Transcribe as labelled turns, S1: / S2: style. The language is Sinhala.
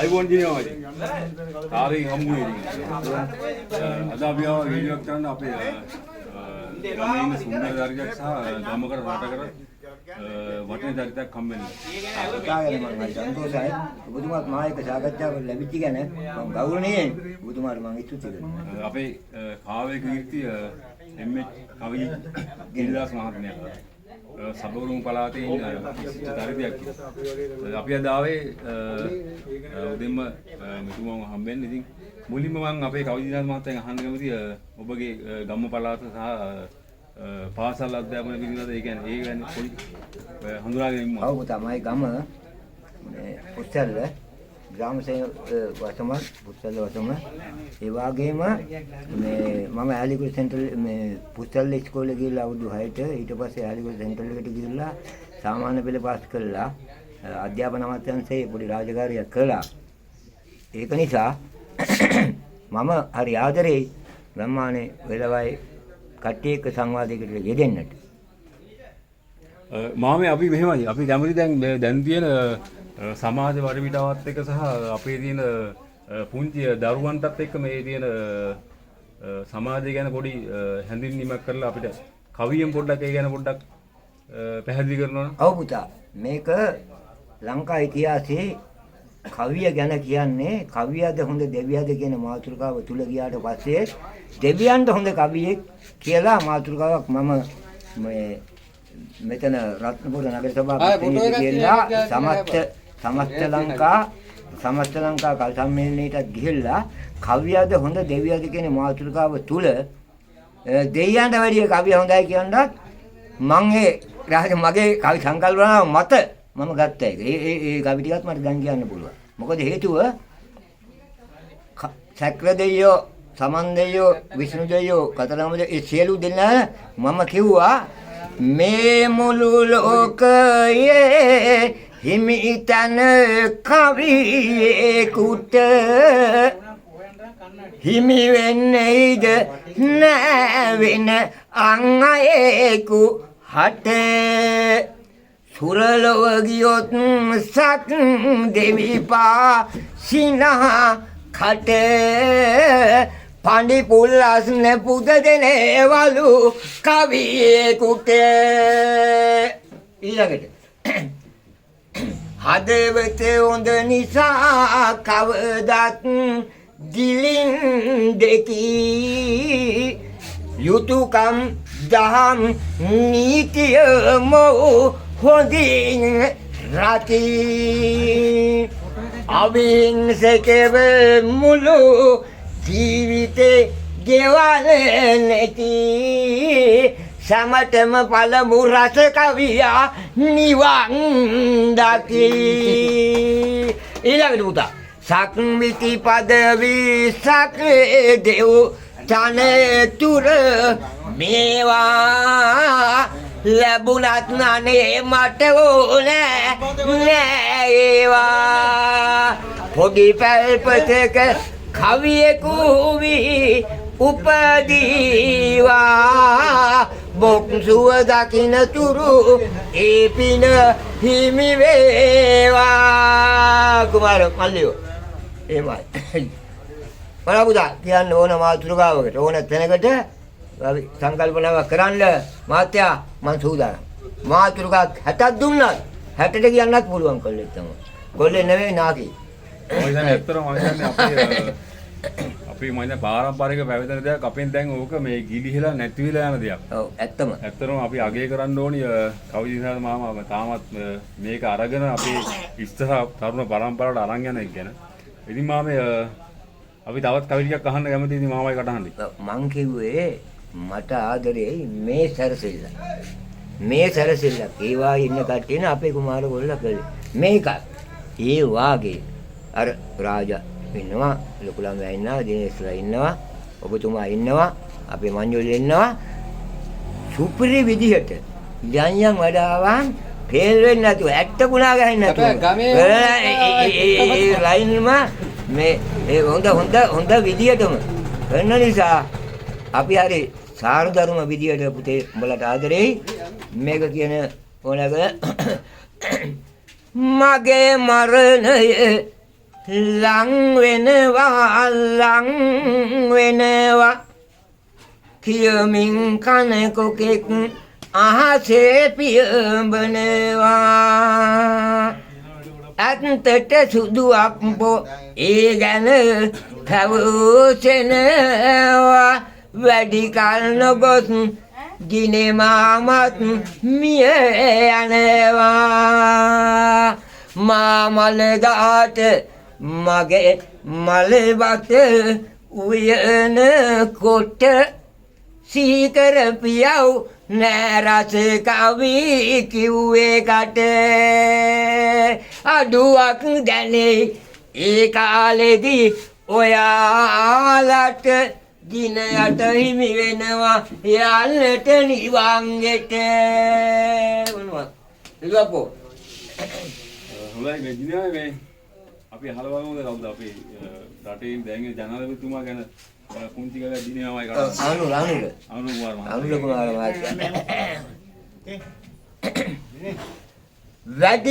S1: iPhone දිනවා ඉතින්. කාර්යයෙන් හම්බුනේ ඉතින්. අද අපි ආව වීඩියෝ එකක් ගන්න අපේ ගමේ ඉන්න සුන්දර දරියක් සහ ගමකට රටකට වටින දරියක් හම්බෙන්නේ.
S2: තායල මම සන්තෝෂයි. ඔබතුමාත් මායක සාකච්ඡාවක් ලැබිච්ච ගැන මම ගෞරවණීයයි. ඔබතුමාට මම ස්තුති කරනවා.
S1: අපේ කාව්‍ය කීර්තිය එම්.එච්. කවි ගිරිදාස් මහත්මයා සබරුම් පළාතේ ඉන්න දරියක් කියලා. අපි අද ආවේ උදෙන්ම මෙතුමන් හම්බෙන්න. ඉතින් මුලින්ම මම අපේ කවි ගිරිදාස් මහත්තයන් අහන්න කැමතියි ඔබගේ ගම්ම පළාත සහ පාසල් අධ්‍යාපන පිළිබඳව ඒ කියන්නේ පොඩි හඳුනාගෙන ඉන්න.
S2: ඔව් තමයි ගම මේ පුත්තල්ල ග්‍රාම සේන වසම පුත්තල්ල වසම ඒ වගේම මේ මම ඇලිකුල් සෙන්ට්‍රල් මේ පුත්තල්ල ඉස්කෝලේ ගිහලා අවුරුදු 6ට ඊට පස්සේ ඇලිකුල් සෙන්ට්‍රල් එකට ගිහලා සාමාන්‍ය පෙළ පාස් කළා. අධ්‍යාපන අමාත්‍යාංශයේ පොඩි රාජකාරියක් කළා. ඒක නිසා මම හරි ආදරේ බ්‍රහ්මානේ වෙලවයි කට්ටිය එක්ක සංවාදයකට යෙදෙන්නට.
S1: මාමේ අපි මෙහෙමයි. අපි කැමති දැන් තියෙන සමාජ වටපිටාවත් එක්ක සහ අපේ තියෙන පුංචි දරුවන්ටත් එක්ක මේ තියෙන සමාජය ගැන පොඩි හැඳින්වීමක් කරලා අපිට කවියෙන් පොඩ්ඩක් ඒ ගැන පොඩ්ඩක් පැහැදිලි කරනවා.
S2: ඔව් පුතා. මේක ලංකා ඉතිහාසයේ කවිය ගැන කියන්නේ කවියද හොඳ දෙවියද කියන මාතෘකාව තුල ගියාට පස්සේ දෙවියන්ට හොඳ කවියෙක් කියලා මාතෘකාවක් මම මේ මෙතන රත්නපුර නගර සභාවේ කියලා සමස්ත ලංකා කවි සම්මේලනයේට ගිහිල්ලා කවියද හොඳ දෙවියද කියන මාතෘකාව තුල දෙවියන්ට වැඩිය කවිය හොඳයි කියනවත් මම මගේ කවි සංකල්පනාව මත මම ගත්තා ඒක. ඒ කවි ටිකත් මට දැන් කියන්න පුළුවන්. මොකද හේතුව සක්‍ර දෙවියෝ, සමන් දෙවියෝ, විෂ්ණු දෙවියෝ, කතරගම දෙවියෝ ඒ සියලු දෙනා මම කිව්වා මේ මුළු ලෝකයේ හිමිතන කවියෙකුට හිමි වෙන්නේද නැවෙන අංගයෙකු හට සුරලොව ගියොත් සත් දෙවිපා සිනහා කට පණ්ඩි පුල්ලස්න පුද දෙනේවලු කවියෙකුට. ඊළඟට හදවත හොඳ නිසා කවදත් දිලින් දෙකි යුතුයකම් දහම් නීතිය මොහු හොඳින් රති අවිංසකව මුළු ජීවිතේ ගෙවල් නැති සමතම පළමු රස කවියා නිවන් දකි. ඊළඟට පුතා සක්විති පදවි සක්‍රේ දෙව් තනතුර මේවා ලැබුණත් නනේ මට ඕනෑ නෑ ඒවා. පොඩි පැල්පතක කවියෙකු වී උපදීවා බොක්සුව දකින්න තුරු ඒ පින හිමි වේවා. කුමාර මල්ලියෝ එහෙමයි. බලපුදා කියන්න ඕන මාතෘකාවකට ඕන තැනකට අපි සංකල්පනාවක් කරන්න මාත්‍යා මං සූදානම්. මාතෘකා 60ක් දුන්නත් 60ට කියන්නත් පුළුවන් කොල්ලෙක් තමයි. කොල්ලේ නෙවෙයි නාකි.
S1: මම කියන්නේ ඇත්තටම මම කියන්නේ අපි මම කියන්නේ පාරම්පරික පැවැතෙන දෙයක් අපෙන් දැන් ඕක මේ ගිලිහිලා නැති වෙලා යන දෙයක්.
S2: ඔව් ඇත්තම.
S1: ඇත්තටම අපි අගය කරන්න ඕනි කවි දිනහා මාමා තාමත් මේක අරගෙන අපේ ඉස්සර තරුණ පරම්පරාවට අරන් යන එක ගැන. ඉතින් මාමේ අපි තවත් කවි ටිකක් අහන්න කැමතියි. ඉතින් මාමයි කටහඬි.
S2: මං කිව්වේ මට ආදරේ මේ සැරසෙල්ල. මේ සැරසෙල්ල ඒවා ඉන්න කට්ටියන අපේ කුමාර ගොල්ලා කළේ. මේක ඒ වාගේ අර රාජා ඉන්නවා, ලොකු ළමයා ඉන්නවා, දිනේශ්ලා ඉන්නවා, ඔබතුමා ඉන්නවා, අපේ මංජුලි ඉන්නවා. සුපිරි විදිහට යන්යන් වඩාවන් ෆේල් වෙන්නේ නැතුව ඇට්ටකුණා ගහින්න නැතුව ඒ ලයින්ම මේ ඒ හොඳ විදියටම කරන නිසා අපි හරි සාරධර්ම විදියට පුතේ උඹලට ආදරෙයි. මේක කියන ඕනක මගේ මරණය ලං වෙනවා කියමින් කනකොකෙක් අහසේ පියඹනවා අන්තට සුදුක් පෝ ඒ ගැන කවුසෙනවා වැඩි කල නොගොස් ගිනේ මාමත් මිය යනවා මාමල ගාට මගේ මලබත උයන කොට සීකර පියව් නෑරස කවි කිව්වේ කට අඩුවක් දැනේ ඒ කාලෙදී ඔයාලට දිනයට හිමි වෙනවා යන්නට නිවන්ගෙට මොනවද ඉලපෝ
S1: හොඳයි මේ දිනේ මේ අපි අහලා බලමුද කවුද අපේ රටේ දැන් ජනාධිපතිතුමා ගැන පුංචි ගල දිනේමයි කරන්නේ අනුර කුමාර මහත්තයා
S2: වැඩි